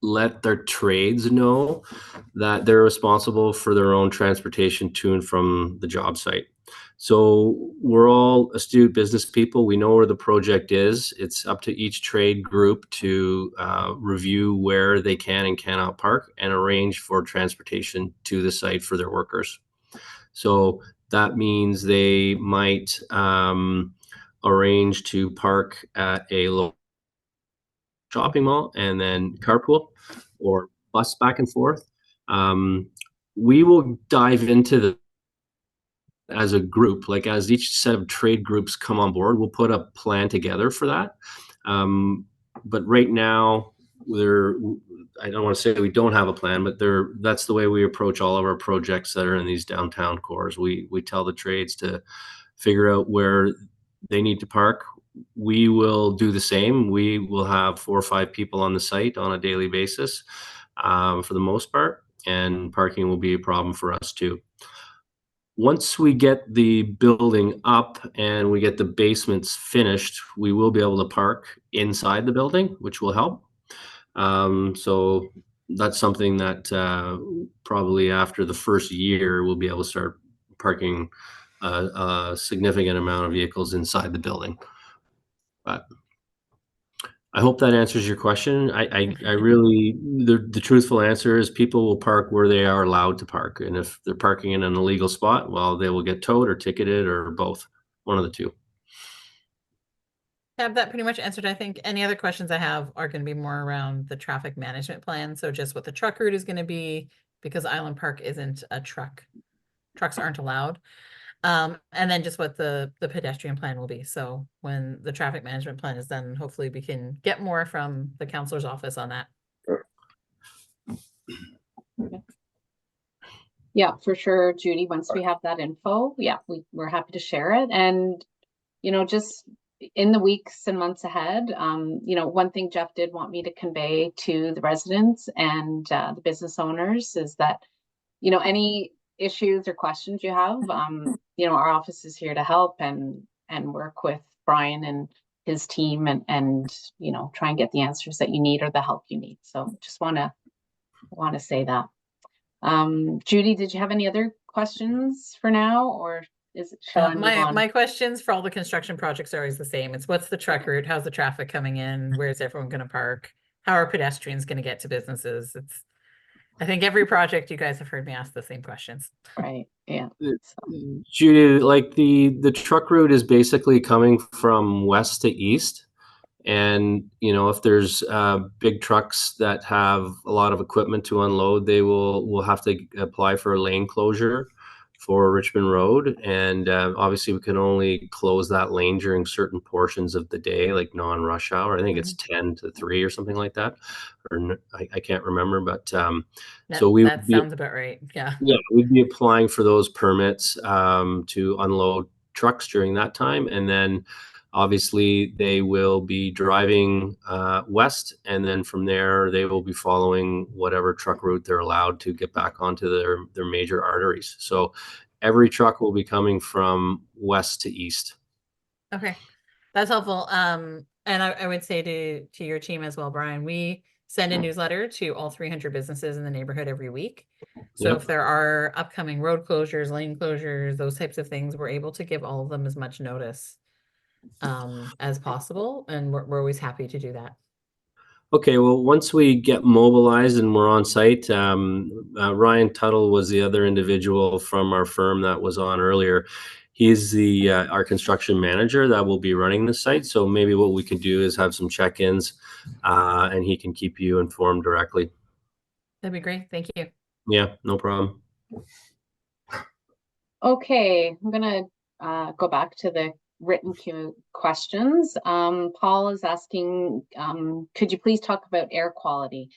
let their trades know that they're responsible for their own transportation to and from the job site. So we're all astute business people. We know where the project is. It's up to each trade group to review where they can and cannot park and arrange for transportation to the site for their workers. So that means they might arrange to park at a local shopping mall and then carpool or bus back and forth. We will dive into the as a group, like as each set of trade groups come on board, we'll put a plan together for that. But right now, I don't want to say we don't have a plan, but that's the way we approach all of our projects that are in these downtown cores. We tell the trades to figure out where they need to park. We will do the same. We will have 4 or 5 people on the site on a daily basis for the most part, and parking will be a problem for us too. Once we get the building up and we get the basements finished, we will be able to park inside the building, which will help. So that's something that probably after the first year, we'll be able to start parking a significant amount of vehicles inside the building. But I hope that answers your question. I really, the truthful answer is people will park where they are allowed to park. And if they're parking in an illegal spot, well, they will get towed or ticketed or both, one of the two. Have that pretty much answered. I think any other questions I have are going to be more around the traffic management plan. So just what the truck route is going to be, because Island Park isn't a truck. Trucks aren't allowed. And then just what the pedestrian plan will be. So when the traffic management plan is done, hopefully we can get more from the counselor's office on that. Yeah, for sure, Judy. Once we have that info, yeah, we're happy to share it. And, you know, just in the weeks and months ahead, you know, one thing Jeff did want me to convey to the residents and the business owners is that, you know, any issues or questions you have, you know, our office is here to help and work with Brian and his team and you know, try and get the answers that you need or the help you need. So just want to say that. Judy, did you have any other questions for now, or shall I move on? My questions for all the construction projects are always the same. It's what's the truck route? How's the traffic coming in? Where's everyone going to park? How are pedestrians going to get to businesses? I think every project you guys have heard me ask the same questions. Right. Yeah. Judy, like the truck route is basically coming from west to east. And, you know, if there's big trucks that have a lot of equipment to unload, will have to apply for a lane closure for Richmond Road. And obviously we can only close that lane during certain portions of the day, like non-rush hour. I think it's 10 to 3 or something like that. Or I can't remember, but so that sounds about right. Yeah. Yeah, we'd be applying for those permits to unload trucks during that time. And then obviously they will be driving west. And then from there, they will be following whatever truck route they're allowed to get back onto their major arteries. So every truck will be coming from west to east. Okay, that's helpful. And I would say to your team as well, Brian, we send a newsletter to all 300 businesses in the neighborhood every week. So Yep. if there are upcoming road closures, lane closures, those types of things, we're able to give all of them as much notice as possible. And we're always happy to do that. Okay, well, once we get mobilized and we're on site, Ryan Tuttle was the other individual from our firm that was on earlier. He's our construction manager that will be running the site. So maybe what we can do is have some check-ins, and he can keep you informed directly. That'd be great. Thank you. Yeah, no problem. Okay, I'm gonna go back to the written questions. Paul is asking, could you please talk about air quality?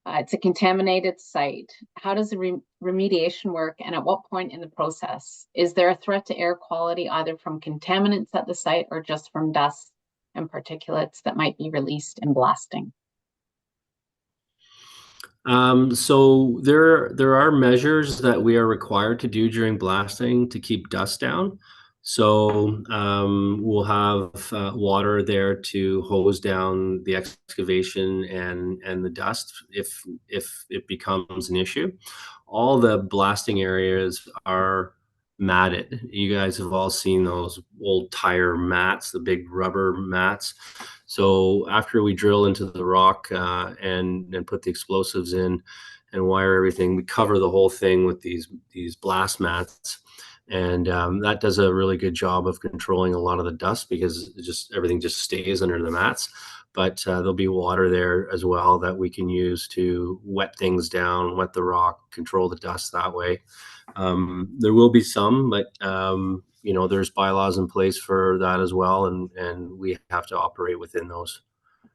It's a contaminated site. How does the remediation work, and at what point in the process? Is there a threat to air quality either from contaminants at the site or just from dust and particulates that might be released in blasting? So there are measures that we are required to do during blasting to keep dust down. So we'll have water there to hose down the excavation and the dust if it becomes an issue. All the blasting areas are matted. You guys have all seen those old tire mats, the big rubber mats. So after we drill into the rock and put the explosives in and wire everything, we cover the whole thing with these blast mats. And that does a really good job of controlling a lot of the dust because everything just stays under the mats. But there'll be water there as well that we can use to wet things down, wet the rock, control the dust that way. There will be some, but you know, there's bylaws in place for that as well, and we have to operate within those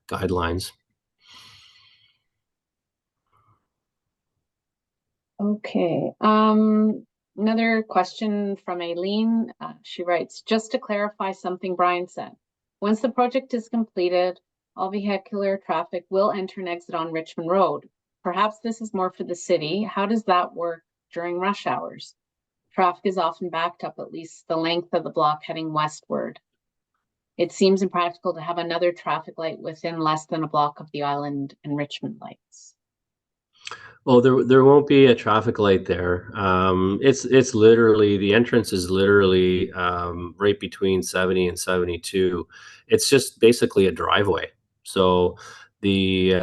guidelines. Okay. Another question from Aileen. She writes, just to clarify something Brian said, once the project is completed, all vehicular traffic will enter and exit on Richmond Road. Perhaps this is more for the city. How does that work during rush hours? Traffic is often backed up at least the length of the block heading westward. It seems impractical to have another traffic light within less than a block of the Island and Richmond lights. Oh, there won't be a traffic light there. It's literally, the entrance is literally right between 70 and 72. It's just basically a driveway. So the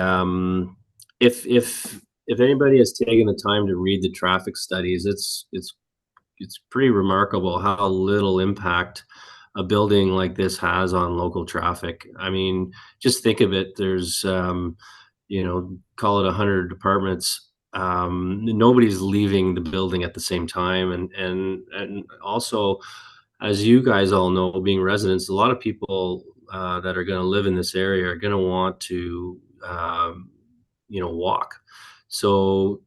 if anybody has taken the time to read the traffic studies, it's pretty remarkable how little impact a building like this has on local traffic. I mean, just think of it. There's call it 100 apartments. Nobody's leaving the building at the same time, and also, as you guys all know, being residents, a lot of people that are going to live in this area are going to want to walk. So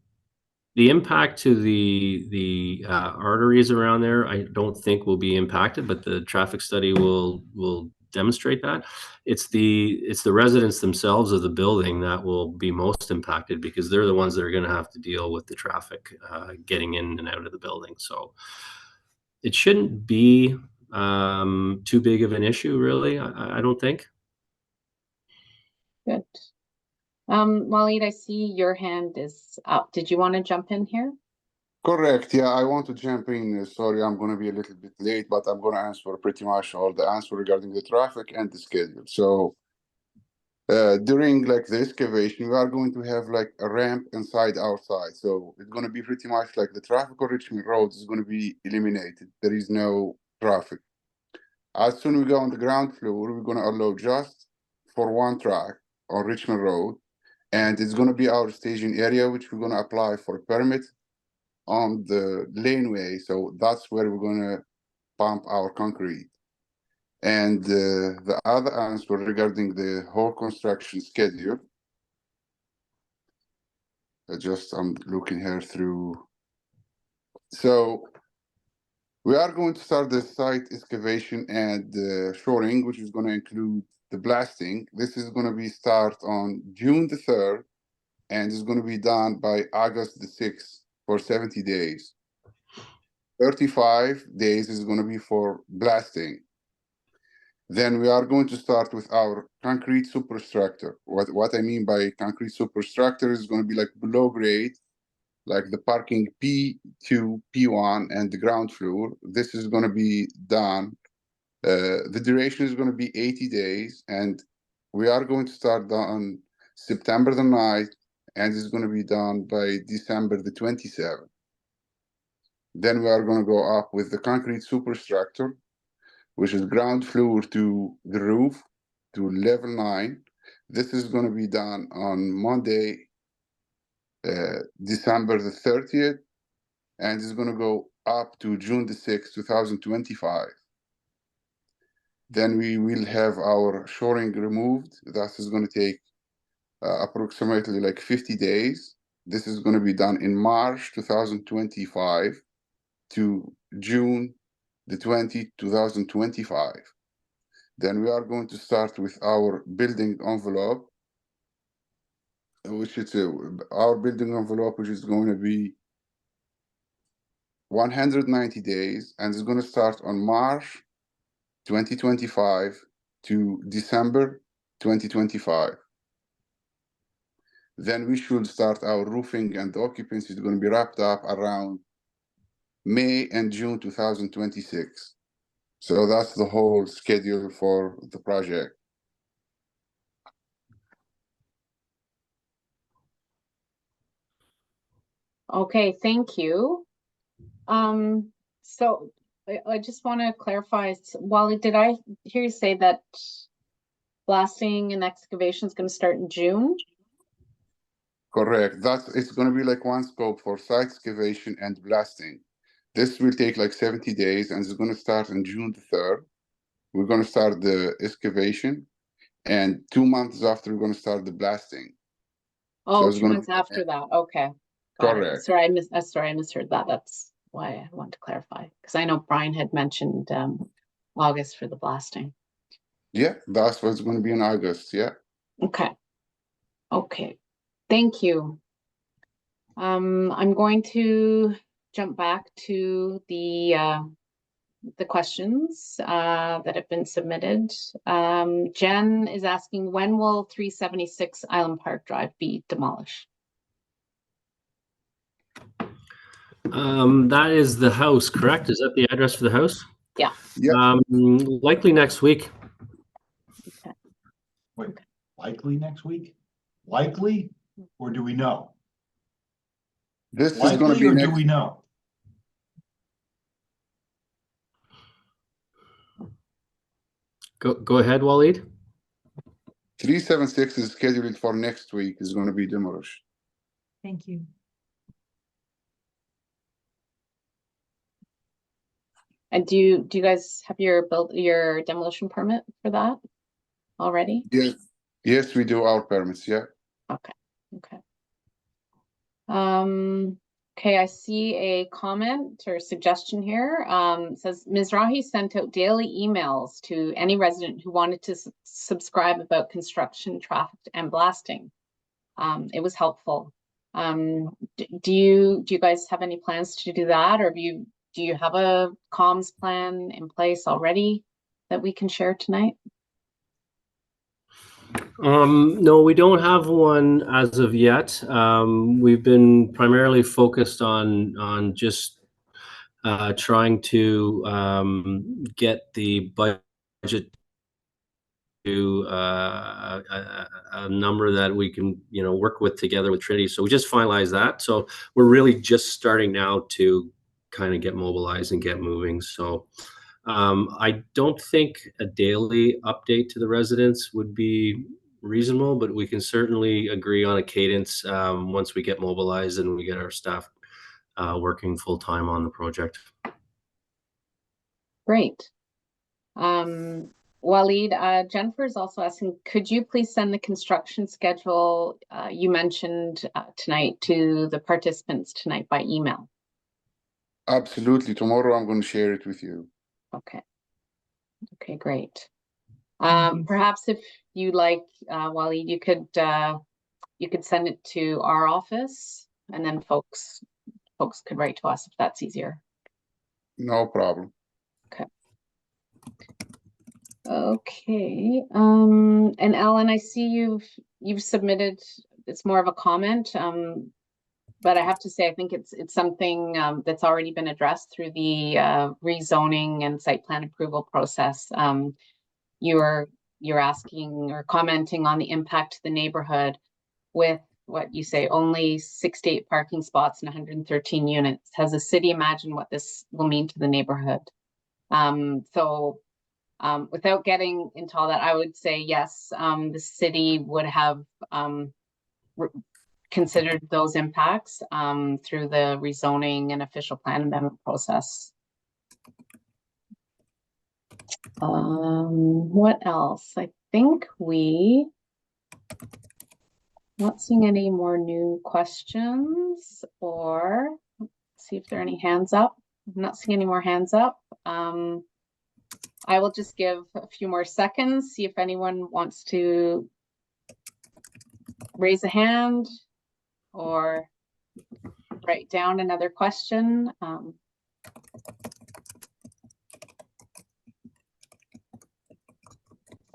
the impact to the arteries around there, I don't think will be impacted, but the traffic study will demonstrate that. It's the residents themselves of the building that will be most impacted, because they're the ones that are going to have to deal with the traffic getting in and out of the building. So it shouldn't be too big of an issue, really. I don't think. Good. Waleed, I see your hand is up. Did you want to jump in here? Correct. Yeah, I want to jump in. Sorry, I'm going to be a little bit late, but I'm going to answer pretty much all the answer regarding the traffic and the schedule. So during like the excavation, we are going to have like a ramp inside outside. So it's going to be pretty much like the traffic on Richmond Road is going to be eliminated. There is no traffic. As soon as we go on the ground floor, we're going to allow just for one track on Richmond Road. And it's going to be our staging area, which we're going to apply for a permit on the laneway. So that's where we're going to pump our concrete. And the other answer regarding the whole construction schedule, I'm looking here through. So we are going to start the site excavation and shoring, which is going to include the blasting. This is going to be start on June the 3rd, and it's going to be done by August the 6th for 70 days. 35 days is going to be for blasting. Then we are going to start with our concrete superstructure. What I mean by concrete superstructure is going to be like below grade, like the parking P2, P1, and the ground floor. This is going to be done. The duration is going to be 80 days, and we are going to start on September the 9th, and it's going to be done by December the 27th. Then we are going to go up with the concrete superstructure, which is ground floor to the roof to level 9. This is going to be done on Monday, December the 30th, and it's going to go up to June the 6th, 2025. Then we will have our shoring removed. That is going to take approximately like 50 days. This is going to be done in March 2025 to June the 20th, 2025. Then we are going to start with our building envelope, which is our building envelope, which is going to be 190 days, and it's going to start on March 2025 to December 2025. Then we should start our roofing, and the occupancy is going to be wrapped up around May and June 2026. So that's the whole schedule for the project. Okay, thank you. So I just want to clarify, Wally, did I hear you say that blasting and excavation is going to start in June? Correct. It's going to be like one scope for site excavation and blasting. This will take like 70 days, and it's going to start on June the 3rd. We're going to start the excavation, and 2 months after, we're going to start the blasting. Oh, So it's 2 gonna months be- after that. Okay. Got it. Correct. Sorry, I misheard that. That's why I want to clarify, because I know Brian had mentioned August for the blasting. Yeah, that's what's going to be in August. Yeah. Okay. Okay. Thank you. I'm going to jump back to the questions that have been submitted. Jen is asking, when will 376 Island Park Drive be demolished? That is the house, correct? Is that the address for the house? Yeah. Yeah, Likely next week. Wait, likely next week? Likely, or do we know? this is gonna Likely, be or do next. we know? Go ahead, Waleed. 376 is scheduled for next week, is gonna be demolished. Thank you. And do you guys have your demolition permit for that already? Yes, yes, we do our permits, yeah. Okay. Okay, I see a comment or suggestion here. It says Ms. Rahi sent out daily emails to any resident who wanted to subscribe about construction, traffic, and blasting. It was helpful. Do you guys have any plans to do that, or do you have a comms plan in place already that we can share tonight? No, we don't have one as of yet. We've been primarily focused on just trying to get the budget to a number that we can, work with together with Trinity. So we just finalized that. So we're really just starting now to kind of get mobilized and get moving. So I don't think a daily update to the residents would be reasonable, but we can certainly agree on a cadence once we get mobilized and we get our staff working full time on the project. Great. Waleed, Jennifer is also asking, could you please send the construction schedule you mentioned tonight to the participants tonight by email? Absolutely. Tomorrow I'm going to share it with you. Okay. Okay, great. Perhaps if you like, Waleed, you could send it to our office, and then folks could write to us if that's easier. No problem. Okay. And Alan, I see you've submitted, it's more of a comment, but I have to say, I think it's something that's already been addressed through the rezoning and site plan approval process. You're asking or commenting on the impact to the neighborhood with what you say, only 68 parking spots and 113 units. Has the city imagined what this will mean to the neighborhood? Without getting into all that, I would say yes, the city would have considered those impacts through the rezoning and official plan amendment process. What else? I think not seeing any more new questions, or let's see if there are any hands up. I'm not seeing any more hands up. I will just give a few more seconds, see if anyone wants to raise a hand or write down another question.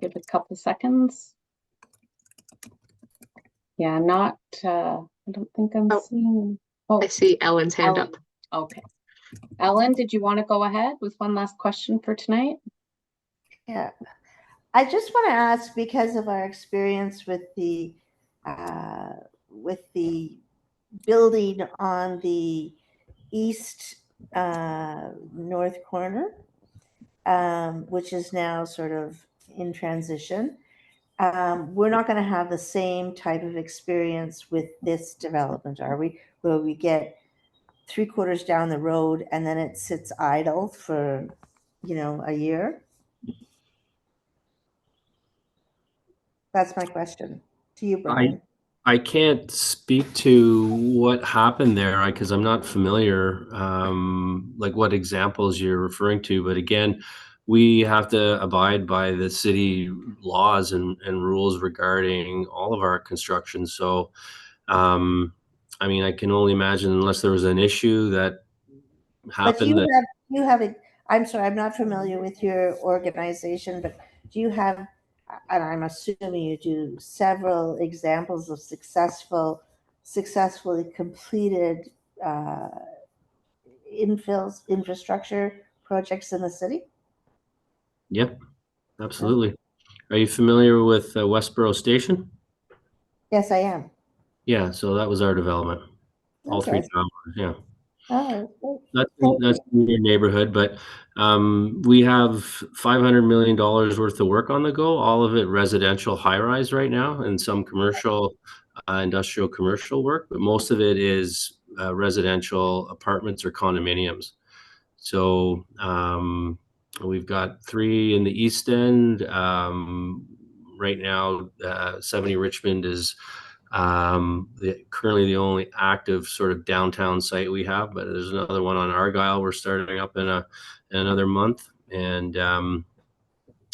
Give a couple seconds. Yeah, I don't think I'm seeing. Oh, I see Ellen's hand Ellen. up. Okay. Ellen, did you want to go ahead with one last question for tonight? Yeah, I just want to ask, because of our experience with the building on the east north corner, which is now sort of in transition. We're not going to have the same type of experience with this development, are we? Where we get 3/4 down the road and then it sits idle for, a year? That's my question to you, Brian. I can't speak to what happened there because I'm not familiar, like what examples you're referring to. But again, we have to abide by the city laws and rules regarding all of our construction. So, I mean, I can only imagine unless there was an issue that But happened. you have it. I'm sorry, I'm not familiar with your organization, but do you have, and I'm assuming you do, several examples of successfully completed infrastructure projects in the city? Yep, absolutely. Are you familiar with Westboro Station? Yes, I am. Yeah, so that was our development. All three Okay. towers, yeah. Oh, That's Thank that's in your neighborhood, but we have $500 million worth of work on the go. All of it residential high rise right now, and some commercial, industrial commercial work. But most of it is residential apartments or condominiums. So we've got 3 in the East End. Right now, 70 Richmond is currently the only active sort of downtown site we have, but there's another one on Argyle we're starting up in another month. And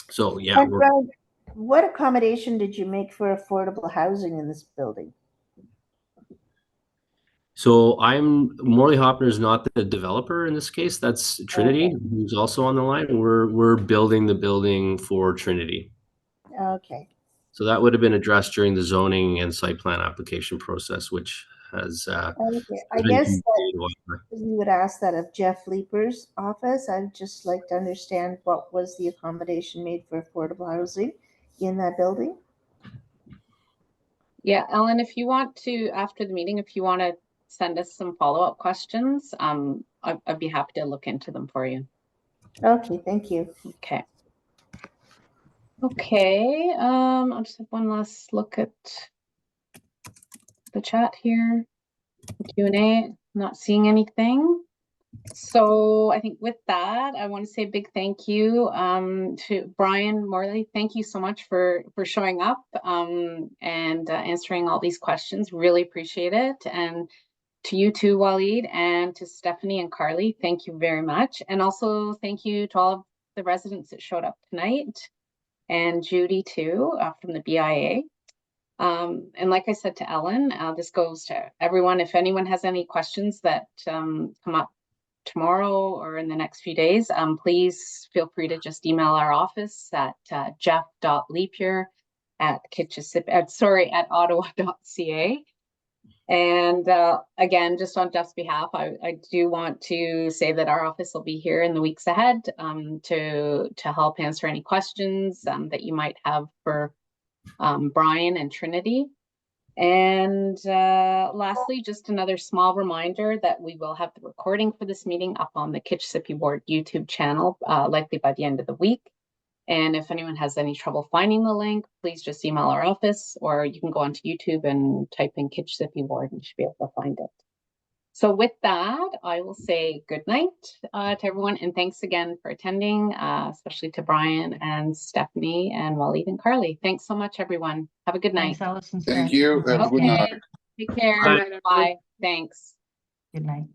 so yeah, And Brian, what accommodation did you make for affordable housing in this building? so Morley Hopner is not the developer in this case. That's Trinity, who's also on the line. We're building the building for Trinity. Okay. So that would have been addressed during the zoning and site plan application process, which has Okay. I been guess completed. we would ask that of Jeff Leeper's office. I'd just like to understand what was the accommodation made for affordable housing in that building? Yeah, Ellen, if you want to, after the meeting, if you want to send us some follow-up questions, I'd be happy to look into them for you. Okay, thank you. Okay. Okay, I'll just have one last look at the chat here. Q&A, not seeing anything. So I think with that, I want to say a big thank you to Brian Morley. Thank you so much for showing up and answering all these questions. Really appreciate it. And to you too, Waleed, and to Stephanie and Carly, thank you very much. And also thank you to all of the residents that showed up tonight, and Judy too from the BIA. And like I said to Ellen, this goes to everyone. If anyone has any questions that come up tomorrow or in the next few days, please feel free to just email our office at jeff.leapier@ottawa.ca. And again, just on Jeff's behalf, I do want to say that our office will be here in the weeks ahead to help answer any questions that you might have for Brian and Trinity. And lastly, just another small reminder that we will have the recording for this meeting up on the Kitchissippi Ward YouTube channel, likely by the end of the week. And if anyone has any trouble finding the link, please just email our office, or you can go onto YouTube and type in Kitchissippi Ward and you should be able to find it. So with that, I will say good night to everyone, and thanks again for attending, especially to Brian and Stephanie and Waleed and Carly. Thanks so much, everyone. Have a good night. Thanks, Allison. Thank you. Have a good night. Take care. Good night, Bye. Thanks. Good night.